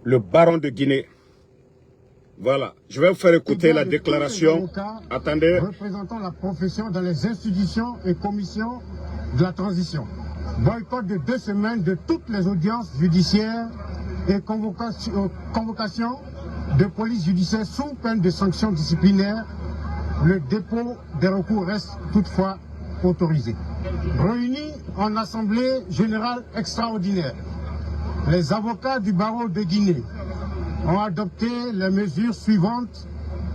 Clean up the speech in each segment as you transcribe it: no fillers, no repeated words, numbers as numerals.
le baron de Guinée. Voilà, je vais vous faire écouter la déclaration. Attendez. Représentant la profession dans les institutions et commissions de la transition. Boycott de 2 semaines de toutes les audiences judiciaires et convocation de police judiciaire sous peine de sanctions disciplinaires. Le dépôt des recours reste toutefois autorisé. Réunis en assemblée générale extraordinaire, les avocats du barreau de Guinée ont adopté les mesures suivantes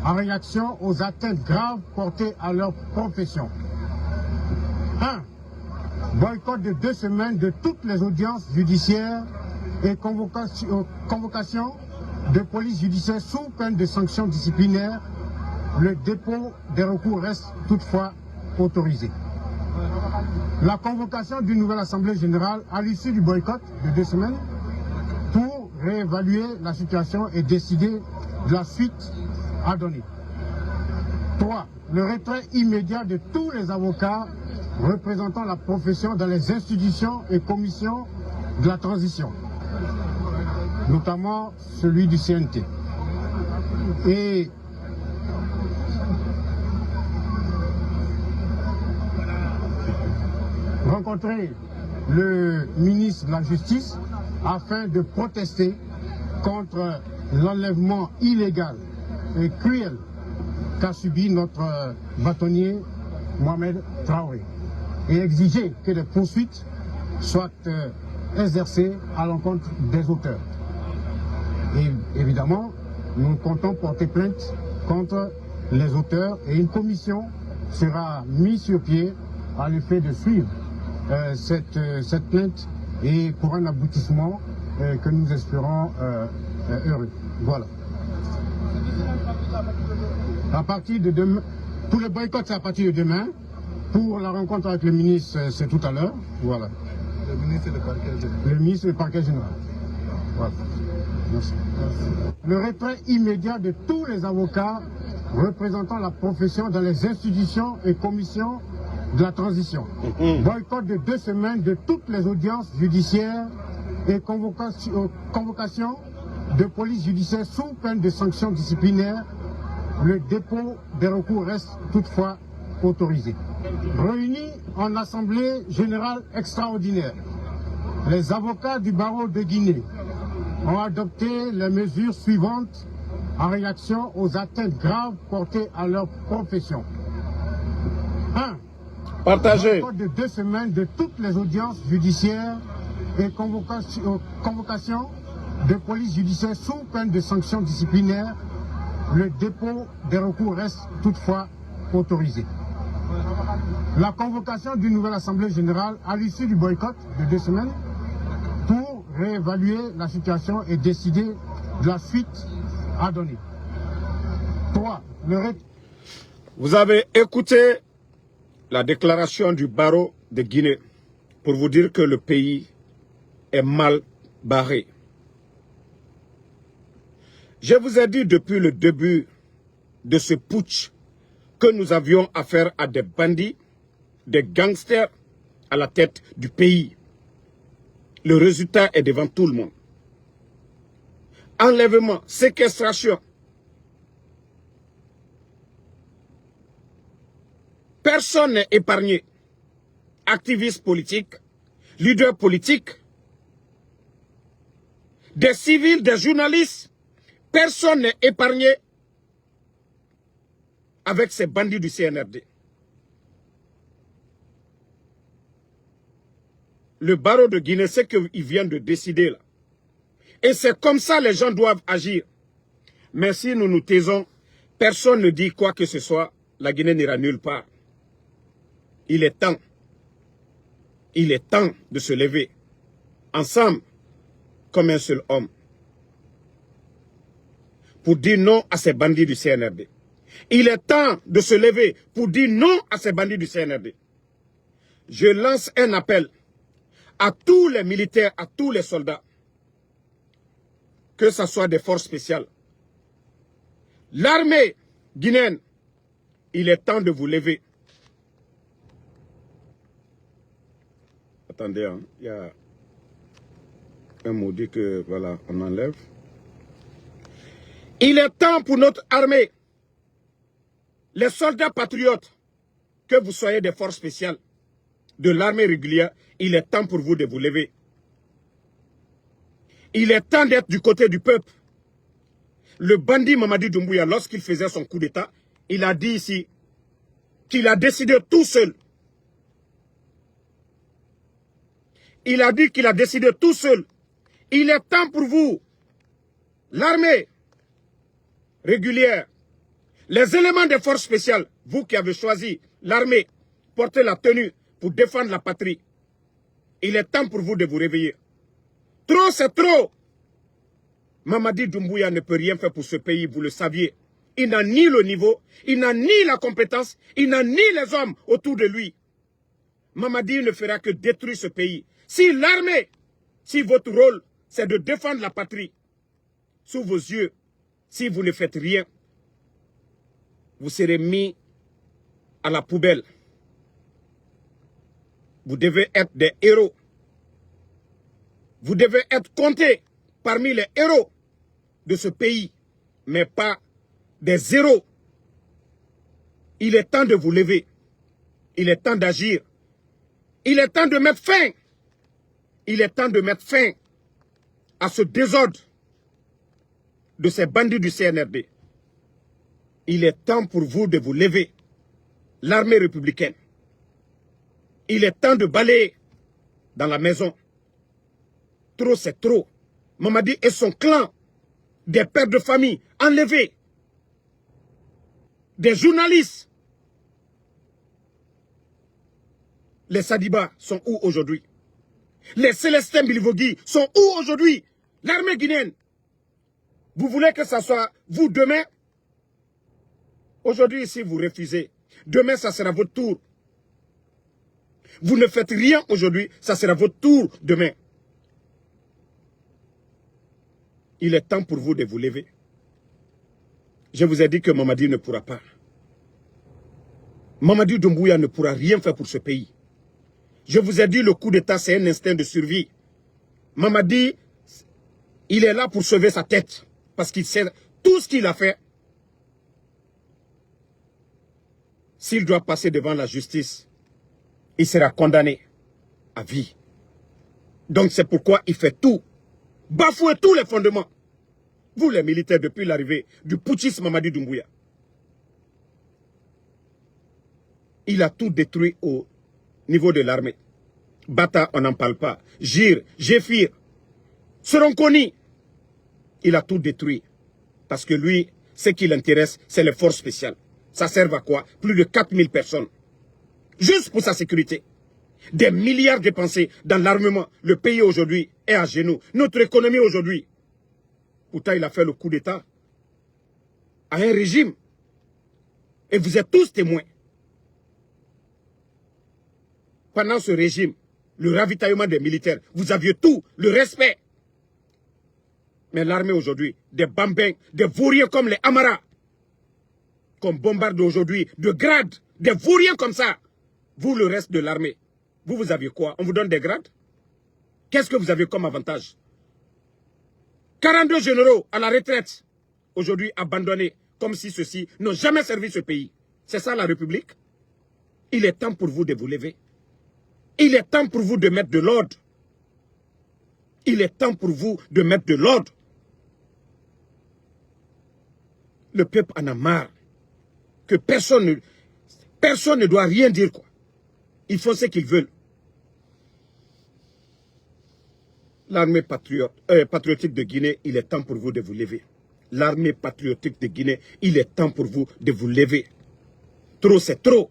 en réaction aux atteintes graves portées à leur profession. 1. Boycott de 2 semaines de toutes les audiences judiciaires et convocation de police judiciaire sous peine de sanctions disciplinaires. Le dépôt des recours reste toutefois autorisé. La convocation d'une nouvelle assemblée générale à l'issue du boycott de 2 semaines pour réévaluer la situation et décider de la suite à donner. 3. Le retrait immédiat de tous les avocats représentant la profession dans les institutions et commissions de la transition, notamment celui du CNT. Et rencontrer le ministre de la Justice afin de protester contre l'enlèvement illégal et cruel qu'a subi notre bâtonnier Mohamed Traoré et exiger que des poursuites soient exercées à l'encontre des auteurs. Et évidemment, nous comptons porter plainte contre les auteurs et une commission sera mise sur pied à l'effet de suivre cette plainte et pour un aboutissement que nous espérons heureux. Voilà. À partir de demain, pour le boycott, c'est à partir de demain. Pour la rencontre avec le ministre, c'est tout à l'heure. Voilà. Le ministre et le parquet général. Le ministre et le parquet général. Voilà. Merci. Le retrait immédiat de tous les avocats représentant la profession dans les institutions et commissions de la transition. Boycott de 2 semaines de toutes les audiences judiciaires et convocation de police judiciaire sous peine de sanctions disciplinaires. Le dépôt des recours reste toutefois autorisé. Réunis en assemblée générale extraordinaire, les avocats du barreau de Guinée ont adopté les mesures suivantes en réaction aux atteintes graves portées à leur profession. 1. Partagez. Boycott de 2 semaines de toutes les audiences judiciaires et convocation de police judiciaire sous peine de sanctions disciplinaires. Le dépôt des recours reste toutefois autorisé. La convocation d'une nouvelle assemblée générale à l'issue du boycott de 2 semaines pour réévaluer la situation et décider de la suite à donner. 3. Vous avez écouté la déclaration du barreau de Guinée pour vous dire que le pays est mal barré. Je vous ai dit depuis le début de ce putsch que nous avions affaire à des bandits, des gangsters à la tête du pays. Le résultat est devant tout le monde. Enlèvement, séquestration. Personne n'est épargné. Activistes politiques, leaders politiques, des civils, des journalistes. Personne n'est épargné avec ces bandits du CNRD. Le barreau de Guinée, c'est qu'il vient de décider là. Et c'est comme ça les gens doivent agir. Mais si nous nous taisons, personne ne dit quoi que ce soit, la Guinée n'ira nulle part. Il est temps. Il est temps de se lever. Ensemble, comme un seul homme. Pour dire non à ces bandits du CNRD. Il est temps de se lever pour dire non à ces bandits du CNRD. Je lance un appel à tous les militaires, à tous les soldats, que ce soit des forces spéciales. L'armée guinéenne, il est temps de vous lever. Attendez, hein, il y a un maudit que, voilà, on enlève. Il est temps pour notre armée, les soldats patriotes, que vous soyez des forces spéciales, de l'armée régulière, il est temps pour vous de vous lever. Il est temps d'être du côté du peuple. Le bandit Mamadi Doumbouya, lorsqu'il faisait son coup d'État, il a dit ici qu'il a décidé tout seul. Il a dit qu'il a décidé tout seul. Il est temps pour vous, l'armée régulière, les éléments des forces spéciales, vous qui avez choisi l'armée, porter la tenue pour défendre la patrie. Il est temps pour vous de vous réveiller. Trop, c'est trop. Mamadi Doumbouya ne peut rien faire pour ce pays, vous le saviez. Il n'a ni le niveau, il n'a ni la compétence, il n'a ni les hommes autour de lui. Mamadi ne fera que détruire ce pays. Si l'armée, si votre rôle, c'est de défendre la patrie, sous vos yeux, si vous ne faites rien, vous serez mis à la poubelle. Vous devez être des héros. Vous devez être comptés parmi les héros de ce pays, mais pas des zéros. Il est temps de vous lever. Il est temps d'agir. Il est temps de mettre fin. Il est temps de mettre fin à ce désordre de ces bandits du CNRD. Il est temps pour vous de vous lever. L'armée républicaine. Il est temps de balayer dans la maison. Trop, c'est trop. Mamadi et son clan, des pères de famille enlevés, des journalistes. Les Sadiba sont où aujourd'hui? Les Célestins Bilivogui sont où aujourd'hui? L'armée guinéenne. Vous voulez que ça soit vous demain? Aujourd'hui, si vous refusez, demain, ça sera votre tour. Vous ne faites rien aujourd'hui, ça sera votre tour demain. Il est temps pour vous de vous lever. Je vous ai dit que Mamadi ne pourra pas. Mamadi Doumbouya ne pourra rien faire pour ce pays. Je vous ai dit, le coup d'État, c'est un instinct de survie. Mamadi, il est là pour sauver sa tête. Parce qu'il sait tout ce qu'il a fait. S'il doit passer devant la justice, il sera condamné à vie. Donc c'est pourquoi il fait tout. Bafouer tous les fondements. Vous les militaires, depuis l'arrivée du putschiste Mamadi Doumbouya. Il a tout détruit au niveau de l'armée. Bata, on n'en parle pas. Gir, Géfir, Soronkoni. Il a tout détruit. Parce que lui, ce qui l'intéresse, c'est les forces spéciales. Ça sert à quoi? Plus de 4000 personnes. Juste pour sa sécurité. Des milliards dépensés dans l'armement. Le pays aujourd'hui est à genoux. Notre économie aujourd'hui. Pourtant, il a fait le coup d'État à un régime. Et vous êtes tous témoins. Pendant ce régime, le ravitaillement des militaires, vous aviez tout, le respect. Mais l'armée aujourd'hui, des bambins, des vauriens comme les Amara, qu'on bombarde aujourd'hui, de grades, des vauriens comme ça. Vous, le reste de l'armée, vous aviez quoi? On vous donne des grades? Qu'est-ce que vous avez comme avantage? 42 généraux à la retraite, aujourd'hui abandonnés, comme si ceux-ci n'ont jamais servi ce pays. C'est ça la République? Il est temps pour vous de vous lever. Il est temps pour vous de mettre de l'ordre. Il est temps pour vous de mettre de l'ordre. Le peuple en a marre. Que personne ne doit rien dire, quoi. Ils font ce qu'ils veulent. L'armée patriotique de Guinée, il est temps pour vous de vous lever. L'armée patriotique de Guinée, il est temps pour vous de vous lever. Trop, c'est trop.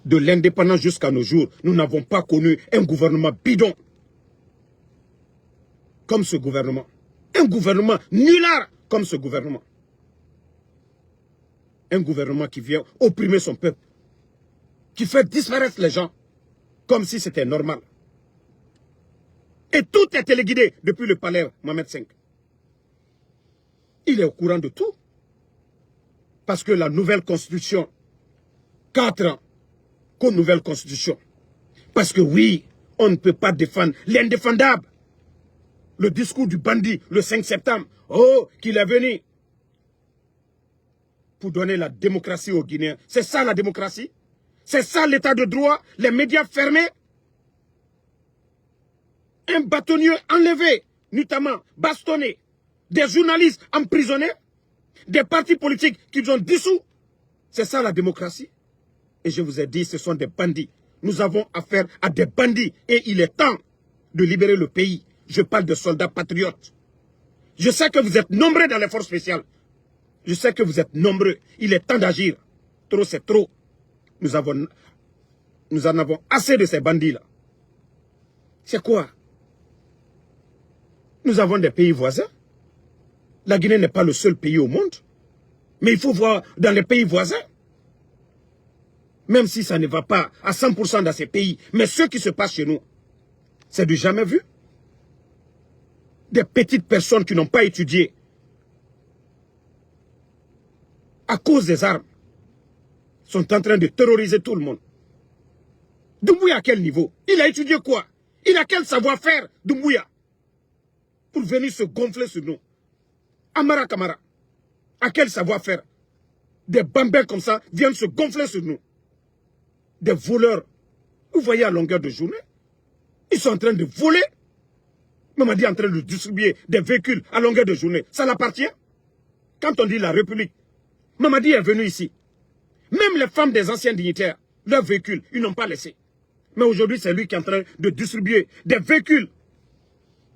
De l'indépendance jusqu'à nos jours, nous n'avons pas connu un gouvernement bidon comme ce gouvernement. Un gouvernement nulard comme ce gouvernement. Un gouvernement qui vient opprimer son peuple. Qui fait disparaître les gens comme si c'était normal. Et tout est téléguidé depuis le palais Mohamed V. Il est au courant de tout. Parce que la nouvelle constitution, 4 ans, qu'une nouvelle constitution. Parce que oui, on ne peut pas défendre l'indéfendable. le discours du bandit le 5 septembre. Oh, qu'il est venu pour donner la démocratie aux Guinéens. C'est ça la démocratie? C'est ça l'état de droit? Les médias fermés? Un bâtonnier enlevé, notamment bastonné, des journalistes emprisonnés, des partis politiques qu'ils ont dissous. C'est ça la démocratie? Et je vous ai dit, ce sont des bandits. Nous avons affaire à des bandits et il est temps de libérer le pays. Je parle de soldats patriotes. Je sais que vous êtes nombreux dans les forces spéciales. Je sais que vous êtes nombreux. Il est temps d'agir. Trop, c'est trop. Nous en avons assez de ces bandits-là. C'est quoi? Nous avons des pays voisins. La Guinée n'est pas le seul pays au monde. Mais il faut voir dans les pays voisins. Même si ça ne va pas à 100% dans ces pays. Mais ce qui se passe chez nous, c'est du jamais vu. Des petites personnes qui n'ont pas étudié à cause des armes sont en train de terroriser tout le monde. Doumbouya à quel niveau? Il a étudié quoi? Il a quel savoir-faire, Doumbouya, pour venir se gonfler sur nous? Amara Kamara, à quel savoir-faire? Des bambins comme ça viennent se gonfler sur nous. Des voleurs. Vous voyez à longueur de journée, ils sont en train de voler. Mamadi est en train de distribuer des véhicules à longueur de journée. Ça l'appartient? Quand on dit la République, Mamadi est venu ici. Même les femmes des anciens dignitaires, leurs véhicules, ils n'ont pas laissé. Mais aujourd'hui, c'est lui qui est en train de distribuer des véhicules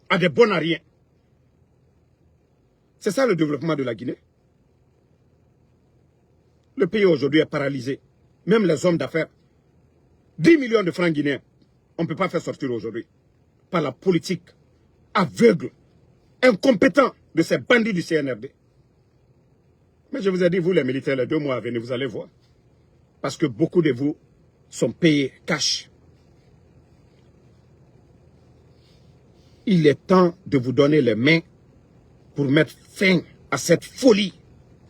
à des bons à rien. C'est ça le développement de la Guinée. Le pays aujourd'hui est paralysé. Même les hommes d'affaires. 10 millions de francs guinéens, on ne peut pas faire sortir aujourd'hui. Par la politique aveugle, incompétent de ces bandits du CNRD. Mais je vous ai dit, vous les militaires, les 2 mois à venir, vous allez voir. Parce que beaucoup de vous sont payés cash. Il est temps de vous donner les mains pour mettre fin à cette folie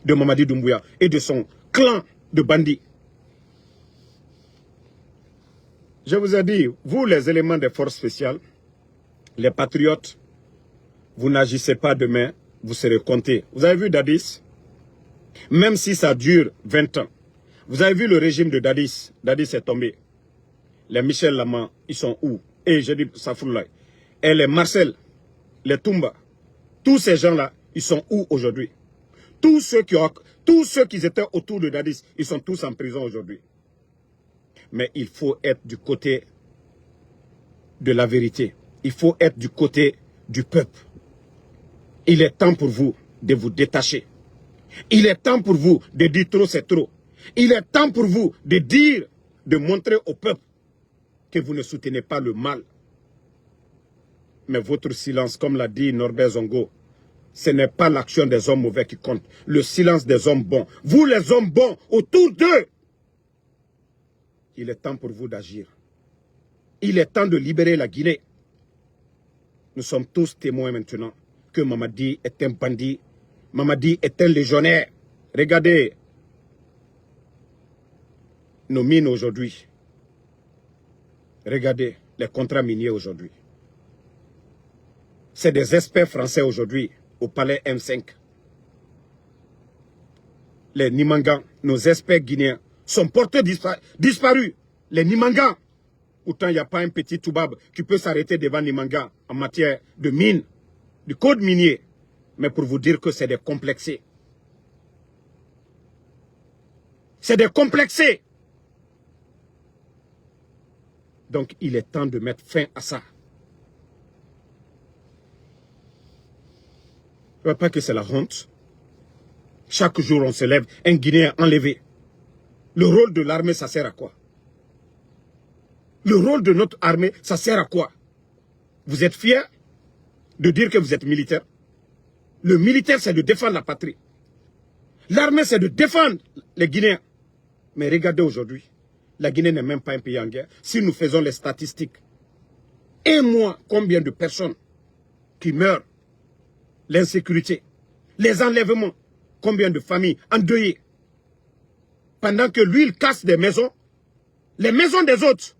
de Mamadi Doumbouya et de son clan de bandits. Je vous ai dit, vous les éléments des forces spéciales, les patriotes, vous n'agissez pas demain, vous serez comptés. Vous avez vu Dadis? Même si ça dure 20 ans. Vous avez vu le régime de Dadis? Dadis est tombé. Les Michel Lama, ils sont où? Et je dis Safoulay. Et les Marcel, les Toumba, tous ces gens-là, ils sont où aujourd'hui? Tous ceux qui étaient autour de Dadis, ils sont tous en prison aujourd'hui. Mais il faut être du côté de la vérité. Il faut être du côté du peuple. Il est temps pour vous de vous détacher. Il est temps pour vous de dire trop, c'est trop. Il est temps pour vous de dire, de montrer au peuple que vous ne soutenez pas le mal. Mais votre silence, comme l'a dit Norbert Zongo, ce n'est pas l'action des hommes mauvais qui compte. Le silence des hommes bons. Vous les hommes bons, autour d'eux. Il est temps pour vous d'agir. Il est temps de libérer la Guinée. Nous sommes tous témoins maintenant que Mamadi est un bandit. Mamadi est un légionnaire. Regardez nos mines aujourd'hui. Regardez les contrats miniers aujourd'hui. C'est des experts français aujourd'hui au palais M5. Les Nimangans, nos experts guinéens, sont portés disparus. Les Nimangans. Autant il n'y a pas un petit Toubab qui peut s'arrêter devant Nimanga en matière de mine, du code minier. Mais pour vous dire que c'est des complexés. C'est des complexés. Donc il est temps de mettre fin à ça. Je ne vois pas que c'est la honte. Chaque jour on se lève, un Guinéen enlevé. Le rôle de l'armée, ça sert à quoi? Le rôle de notre armée, ça sert à quoi? Vous êtes fiers de dire que vous êtes militaire? Le militaire, c'est de défendre la patrie. L'armée, c'est de défendre les Guinéens. Mais regardez aujourd'hui, la Guinée n'est même pas un pays en guerre. Si nous faisons les statistiques, un mois, combien de personnes qui meurent? L'insécurité, les enlèvements, combien de familles endeuillées? Pendant que lui, il casse des maisons, les maisons des autres,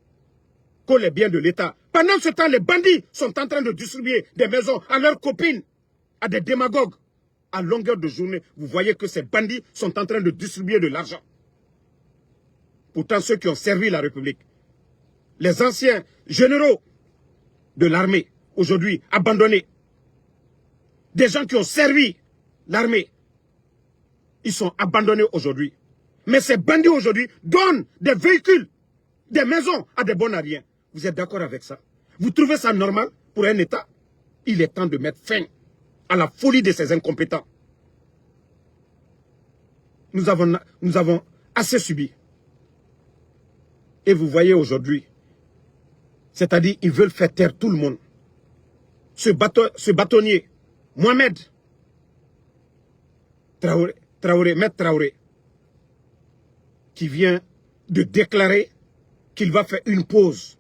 que les biens de l'État Pendant ce temps, les bandits sont en train de distribuer des maisons à leurs copines, à des démagogues. À longueur de journée, vous voyez que ces bandits sont en train de distribuer de l'argent. Pourtant, ceux qui ont servi la République, les anciens généraux de l'armée, aujourd'hui abandonnés, des gens qui ont servi l'armée, ils sont abandonnés aujourd'hui. Mais ces bandits aujourd'hui donnent des véhicules, des maisons à des bonariens. Vous êtes d'accord avec ça? Vous trouvez ça normal pour un État? Il est temps de mettre fin à la folie de ces incompétents. Nous avons assez subi. Et vous voyez aujourd'hui, c'est-à-dire ils veulent faire taire tout le monde. Ce bâtonnier, Mohamed Maître Traoré, qui vient de déclarer qu'il va faire une pause.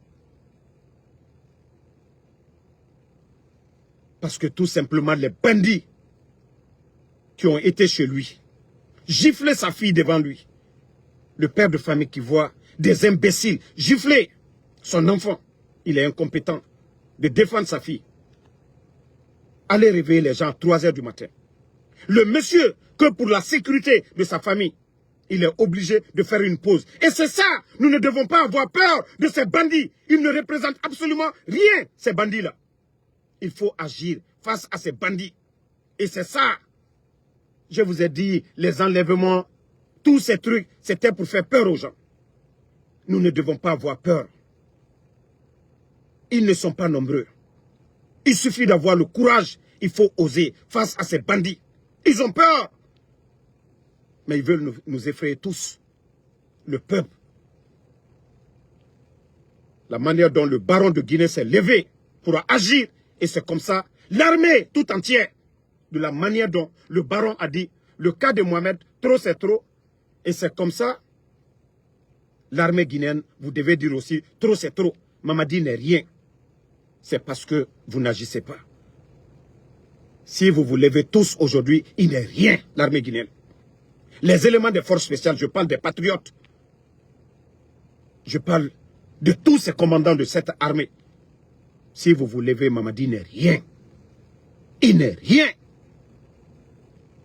Parce que tout simplement les bandits qui ont été chez lui, gifler sa fille devant lui, le père de famille qui voit des imbéciles gifler son enfant, il est incompétent de défendre sa fille. Allez réveiller les gens à 3 heures du matin. Le monsieur, que pour la sécurité de sa famille, il est obligé de faire une pause. Et c'est ça, nous ne devons pas avoir peur de ces bandits. Ils ne représentent absolument rien, ces bandits-là. Il faut agir face à ces bandits. Et c'est ça. Je vous ai dit, les enlèvements, tous ces trucs, c'était pour faire peur aux gens. Nous ne devons pas avoir peur. Ils ne sont pas nombreux. Il suffit d'avoir le courage, il faut oser face à ces bandits. Ils ont peur. Mais ils veulent nous effrayer tous. Le peuple. La manière dont le baron de Guinée s'est levé pour agir. Et c'est comme ça, l'armée tout entière, de la manière dont le baron a dit, le cas de Mohamed, trop c'est trop. Et c'est comme ça, l'armée guinéenne, vous devez dire aussi, trop c'est trop. Mamadi n'est rien. C'est parce que vous n'agissez pas. Si vous vous levez tous aujourd'hui, il n'est rien, l'armée guinéenne. Les éléments des forces spéciales, je parle des patriotes. Je parle de tous ces commandants de cette armée. Si vous vous levez, Mamadi n'est rien. Il n'est rien.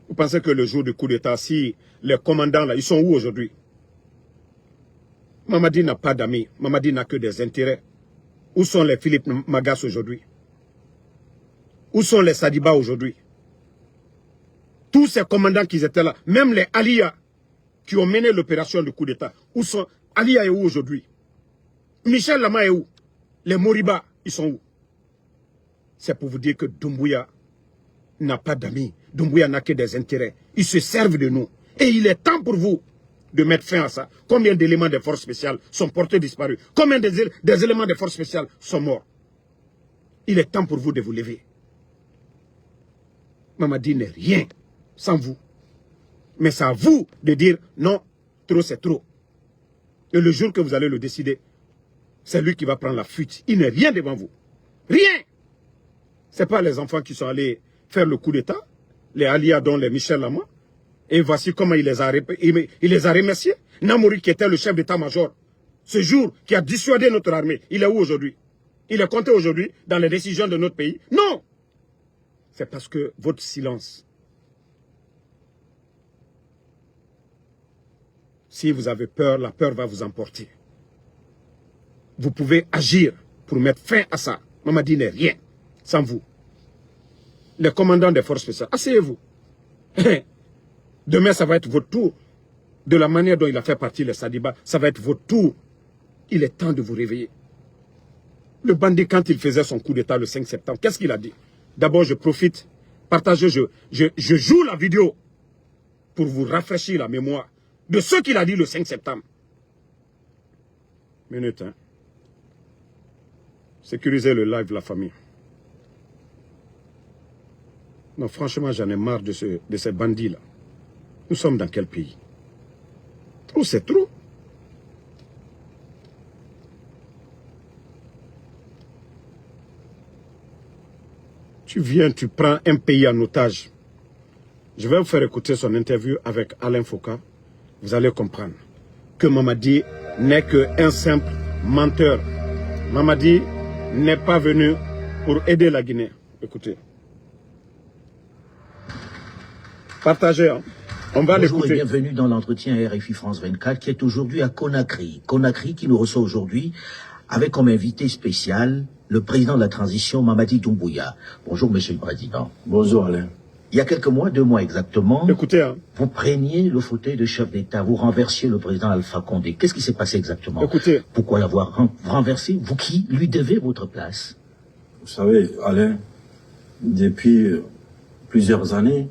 Vous pensez que le jour du coup d'État, si les commandants là, ils sont où aujourd'hui? Mamadi n'a pas d'amis. Mamadi n'a que des intérêts. Où sont les Philippe Magas aujourd'hui? Où sont les Sadiba aujourd'hui? Tous ces commandants qui étaient là, même les Aliya qui ont mené l'opération de coup d'État, où sont Aliya est où aujourd'hui? Michel Lama est où? Les Moriba, ils sont où? C'est pour vous dire que Doumbouya n'a pas d'amis. Doumbouya n'a que des intérêts. Ils se servent de nous. Et il est temps pour vous de mettre fin à ça. Combien d'éléments des forces spéciales sont portés disparus? Combien des éléments des forces spéciales sont morts? Il est temps pour vous de vous lever. Mamadi n'est rien sans vous. Mais c'est à vous de dire non, trop c'est trop. Et le jour que vous allez le décider, c'est lui qui va prendre la fuite. Il n'est rien devant vous. Rien. Ce n'est pas les enfants qui sont allés faire le coup d'État, les Aliya dont les Michel Lama. Et voici comment il les a remerciés. Namouri qui était le chef d'état-major, ce jour qui a dissuadé notre armée, il est où aujourd'hui? Il est compté aujourd'hui dans les décisions de notre pays? Non. C'est parce que votre silence. Si vous avez peur, la peur va vous emporter. Vous pouvez agir pour mettre fin à ça. Mamadi n'est rien sans vous. Les commandants des forces spéciales, asseyez-vous. Demain, ça va être votre tour. De la manière dont il a fait partie les Sadiba, ça va être votre tour. Il est temps de vous réveiller. Le bandit, quand il faisait son coup d'État le 5 septembre, qu'est-ce qu'il a dit? D'abord, je profite, partagez, je joue la vidéo pour vous rafraîchir la mémoire de ce qu'il a dit le 5 septembre. Minute, hein. Sécurisez le live, la famille. Non, franchement, j'en ai marre de ces bandits-là. Nous sommes dans quel pays? Trop, c'est trop. Tu viens, tu prends un pays en otage. Je vais vous faire écouter son interview avec Alain Foucault. Vous allez comprendre que Mamadi n'est qu'un simple menteur. Mamadi n'est pas venu pour aider la Guinée. Écoutez. Partagez, hein. On va l'écouter. Bonjour et bienvenue dans l'entretien RFI France 24 qui est aujourd'hui à Conakry. Conakry qui nous reçoit aujourd'hui avec comme invité spécial le président de la transition, Mamadi Doumbouya. Bonjour Monsieur le Président. Bonjour Alain. Il y a quelques mois, 2 mois exactement, écoutez, hein. Vous preniez le fauteuil de chef d'État, vous renversiez le président Alpha Condé. Qu'est-ce qui s'est passé exactement? Écoutez. Pourquoi l'avoir renversé? Vous qui lui devez votre place? Vous savez, Alain, depuis plusieurs années,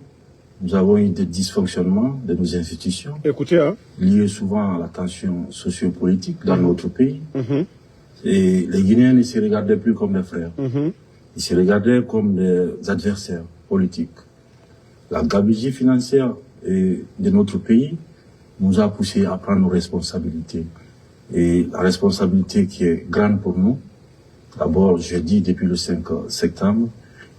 nous avons eu des dysfonctionnements de nos institutions. Écoutez, hein. Liés souvent à la tension sociopolitique dans notre pays. Et les Guinéens ne se regardaient plus comme des frères. Ils se regardaient comme des adversaires politiques. La gabegie financière de notre pays nous a poussé à prendre nos responsabilités. Et la responsabilité qui est grande pour nous, d'abord, je dis depuis le 5 septembre,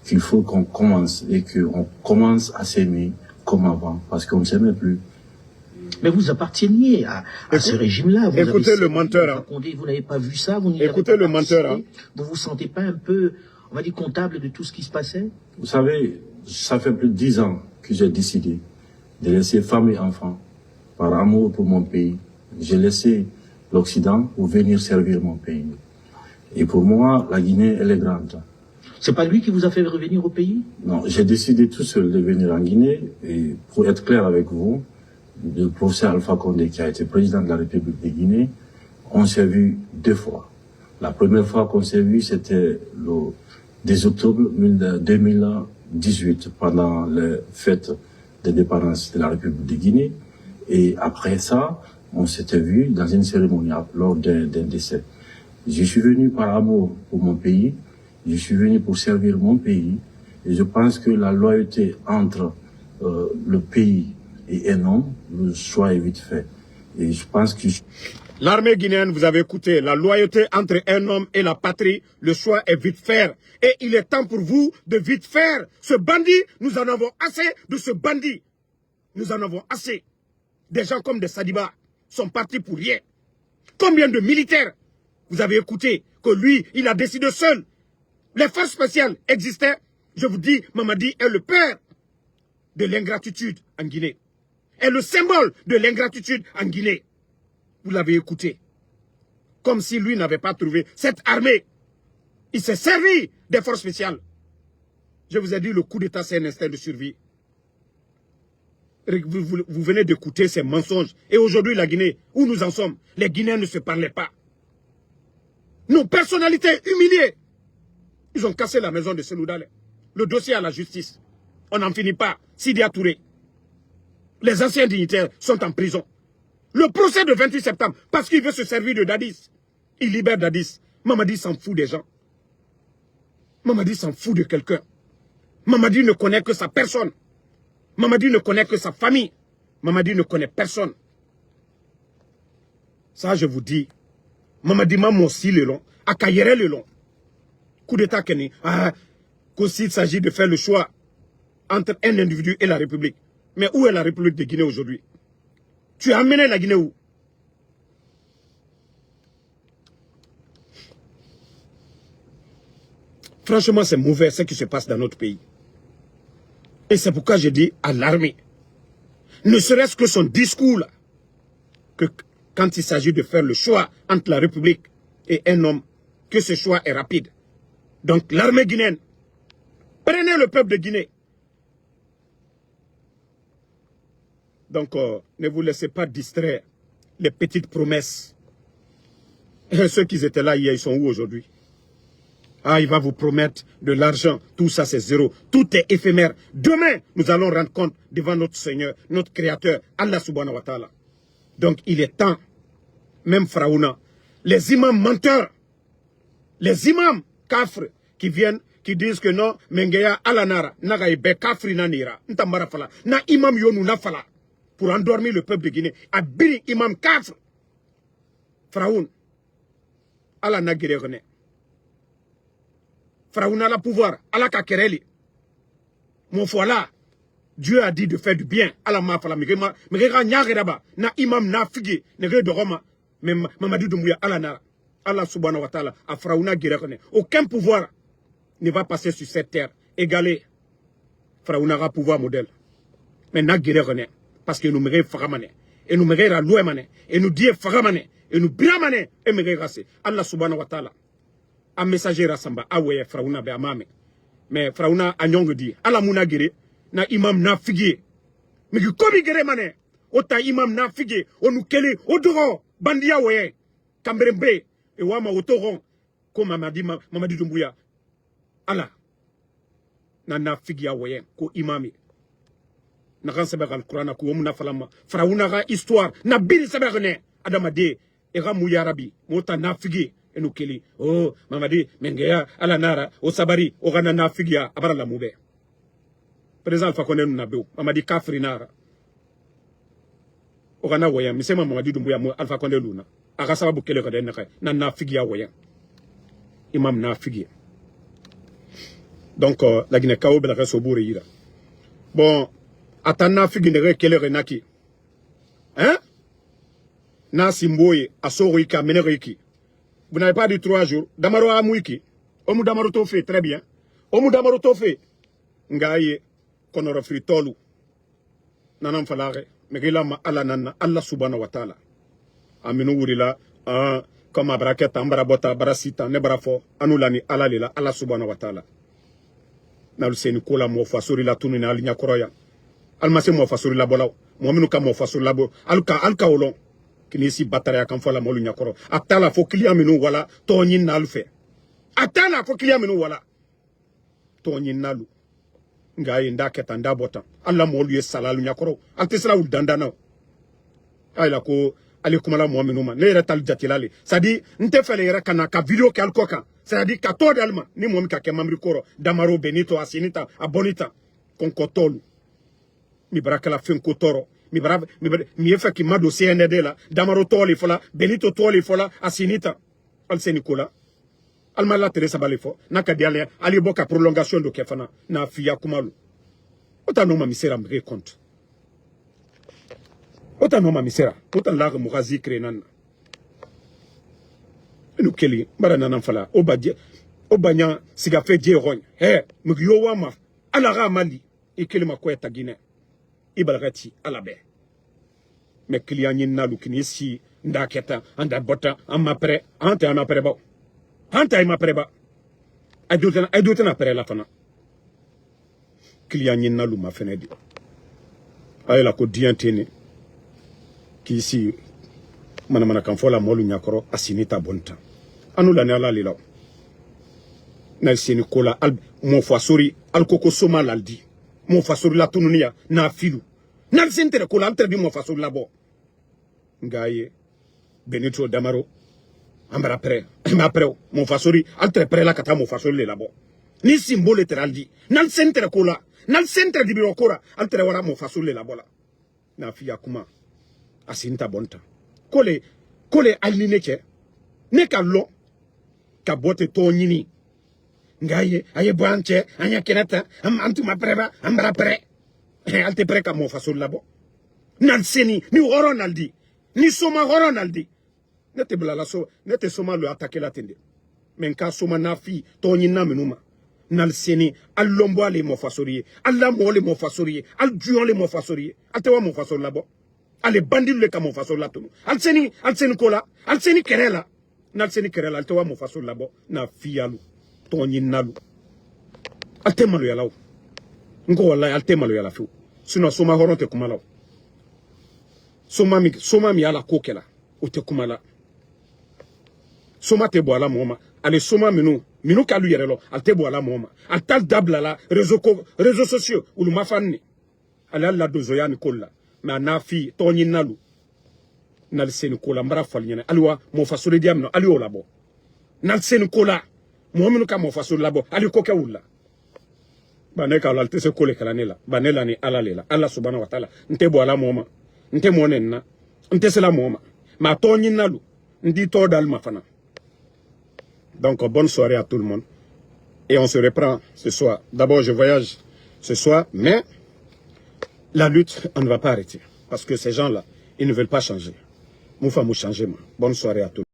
qu'il faut qu'on commence et qu'on commence à s'aimer comme avant, parce qu'on ne s'aimait plus. Mais vous apparteniez à ce régime-là. Écoutez le menteur. Hein. Vous n'avez pas vu ça, vous n'y écoutez le menteur. Hein. Vous vous sentez pas un peu, on va dire, comptable de tout ce qui se passait? Vous savez, ça fait plus de 10 ans que j'ai décidé de laisser femmes et enfants par amour pour mon pays. J'ai laissé l'Occident pour venir servir mon pays. Et pour moi, la Guinée, elle est grande. C'est pas lui qui vous a fait revenir au pays? Non, j'ai décidé tout seul de venir en Guinée. Et pour être clair avec vous, le professeur Alpha Condé, qui a été président de la République de Guinée, on s'est vu 2 fois. La première fois qu'on s'est vu, c'était le 10 octobre 2018, pendant les fêtes d'indépendance de la République de Guinée. Et après ça, on s'était vu dans une cérémonie lors d'un décès. Je suis venu par amour pour mon pays, je suis venu pour servir mon pays, et je pense que la loyauté entre le pays et un homme, le choix est vite fait. Et je pense que... L'armée guinéenne, vous avez écouté, la loyauté entre un homme et la patrie, le choix est vite fait. Et il est temps pour vous de vite faire. Ce bandit, nous en avons assez de ce bandit. Nous en avons assez. Des gens comme des Sadiba sont partis pour rien. Combien de militaires vous avez écouté que lui, il a décidé seul. Les forces spéciales existaient. Je vous dis, Mamadi est le père de l'ingratitude en Guinée. Est le symbole de l'ingratitude en Guinée. Vous l'avez écouté. Comme si lui n'avait pas trouvé cette armée. Il s'est servi des forces spéciales. Je vous ai dit, le coup d'État, c'est un instinct de survie. Vous venez d'écouter ces mensonges. Et aujourd'hui, la Guinée, où nous en sommes, les Guinéens ne se parlaient pas. Nos personnalités humiliées. Ils ont cassé la maison de Seloudale. Le dossier à la justice. On n'en finit pas. Sidia Touré. Les anciens dignitaires sont en prison. Le procès de 28 septembre, parce qu'il veut se servir de Dadis. Il libère Dadis. Mamadi s'en fout des gens. Mamadi s'en fout de quelqu'un. Mamadi ne connaît que sa personne. Mamadi ne connaît que sa famille. Mamadi ne connaît personne. Ça, je vous dis. Mamadi m'a aussi le long. Akayere le long. Coup d'État Kenny. S'il s'agit de faire le choix entre un individu et la République. Mais où est la République de Guinée aujourd'hui? Tu as amené la Guinée où? Franchement, c'est mauvais ce qui se passe dans notre pays. Et c'est pourquoi je dis à l'armée, ne serait-ce que son discours là, que quand il s'agit de faire le choix entre la République et un homme, que ce choix est rapide. Donc l'armée guinéenne, prenez le peuple de Guinée. Donc ne vous laissez pas distraire les petites promesses. Et ceux qui étaient là hier, ils sont où aujourd'hui? Ah, il va vous promettre de l'argent. Tout ça, c'est zéro. Tout est éphémère. Demain, nous allons rendre compte devant notre Seigneur, notre Créateur, Allah subhanahu wa ta'ala. Donc, il est temps, même Fraouna, les imams menteurs, les imams kafres qui viennent, qui disent que non, Mengeya alanara, nagaïbe kafri nanira, ntambara fala, na imam yonu na fala, pour endormir le peuple de Guinée. Abiri imam kafre. Fraoun, Allah na guéré. Fraouna la pouvoir, Allah kakereli. Mon voilà, Dieu a dit de faire du bien. Allah m'a fait la migréma nyagre d'aba. Na imam na figi, negre de Roma, mais Mamadou Doumbouya Allah nara. Allah subhanahu wa ta'ala a Faraouna Guérekone. Aucun pouvoir ne va passer sur cette terre égalé. Faraouna a pouvoir modèle. Mais n'a Guérekone. Parce que nous mérons Faramane. Et nous mérons la Louemane. Et nous disons Faramane. Et nous Bramane. Et nous mérons Allah subhanahu wa ta'ala. Un messager Rassamba. Ah ouais, Faraouna be amame. Mais Faraouna a nyong dit. Allah mouna Guéré. Na imam na figuier. Mais comme Guéré mané. Ota imam na figuier. On nous kele. Odoro. Bandia ouais. Kamberembe. Et wama otoron. Comme Mamadi Doumbouya. Allah. Na figuier ouais. Ko imami. Na kan sebe al Qur'an ko muna falama Faraouna ga histoire na biri sebe ne adama de e ga mu yarabi mota na figi enu keli oh mamadi mengeya ala nara o sabari o gana na figia abara la mube président fa konen na bew mamadi kafri nara o gana waya misema mamadi Doumbouya mo alfa konen luna aga sababu kele ko den na figia waya imam na figi donc la Guinée kawo bela so boure yira bon atana figindere kelere naki hein na simboye asoro iki amenere iki vous n'avez pas dit 3 jours damaro amuiki omu damaro to fait très bien omu damaro to fait ngaye konoro fritolu nanam falare megila ma ala nana Allah subhanahu wa ta'ala aminu wurila comme abraketa ambara bota barasita ne barafo anulani ala lela Allah subhanahu wa ta'ala na luseni kola mo fasori la tunu na alinya koroya almase mo fasuri labolaw mo minu ka mo fasuri labo alka olon kinisi batara kan fala molu nyakoro atala fo client minu wala to nyin nalfe atala fo client minu wala to nyin nalu ngayi ndaketa ndabota alla molu ye salalu nyakoro altisla ul dandana ayla ko alikum ala mu'minu ma ne retal jatilali sadi nte fele yera kana ka video ke alkoka sadi ka to dalma ni mo mi ka ke mamri koro damaro benito asinita abonita kon kotolu mi baraka la finko toro mi efa ki mado CND la damaro toli fola benito toli fola asinita al senikola al mala teresa balefo naka diale ali boka prolongation do kefana na fiya kumalu ota no ma misera mre compte ota no ma misera ota la mu gazi krenan enu keli bara nanan fala obanya siga fe je roñ mu yo wama ala ga mali ikeli makweta Guinée ibalagati alabe me client nyin nalu kini si ndaketa anda bota amma pre anta ma pre ba anta ma pre ba aduta na pre la fana client nyin nalu ma fenedi ay la ko diantene ki si mana kan fola molu nyakoro asinita bonta anu la ne ala lila na sini kola al mo fasori al koko soma laldi mo fasori la tununia na filu nal sentere ko lam trebi mo fasori la bo ngaye benito damaro ambara pre ma pre mo fasori al tre pre la kata mo fasori le la bo ni symbole teraldi nal sentere ko la nal sentere di biro kora al tre wara mo fasori le la bola na fiya kuma asinta bonta kole aline che ne kallo ka bote to nyini ngaye aye branche anya kenata antu ma preba ambra pre alte pre ka mo fasul labo nal seni ni horonaldi ni soma horonaldi nete blala so nete soma lo attaquer la tende men ka soma na fi to nyina menuma nal seni allombo ale mo fasorier alla mo le mo fasorier al duon le mo fasorier alte wa mo fasol labo ale bandil le ka mo fasol la tunu al seni kola al seni kerela nal seni kerela alte wa mo fasol labo na fialu Tony nalu alte malu ya law ngo wallahi alte malu ya la fu sino soma horonte kumala soma mi ala kokela ote kumala soma te bo ala moma ale soma minu kalu yerelo alte bo ala moma altal dabla la réseaux sociaux ulu mafanni ala la dozoyani kolla ma nafi Tony nalu nal sen kola mbara falnyene aliwa mo fasole diamno aliwo labo nal sen kola Mohamenu ka mo fasul labo ali ko kawula baneka wala tese kole kala nela banela ni ala lela Allah subhanahu wa ta'ala nte bo ala moma nte monenna nte sela moma ma to nyinalu ndi to dal mafana. Donc bonne soirée à tout le monde et on se reprend ce soir. D'abord je voyage ce soir mais la lutte on ne va pas arrêter parce que ces gens là ils ne veulent pas changer. Moufa mou changer. Bonne soirée à tous.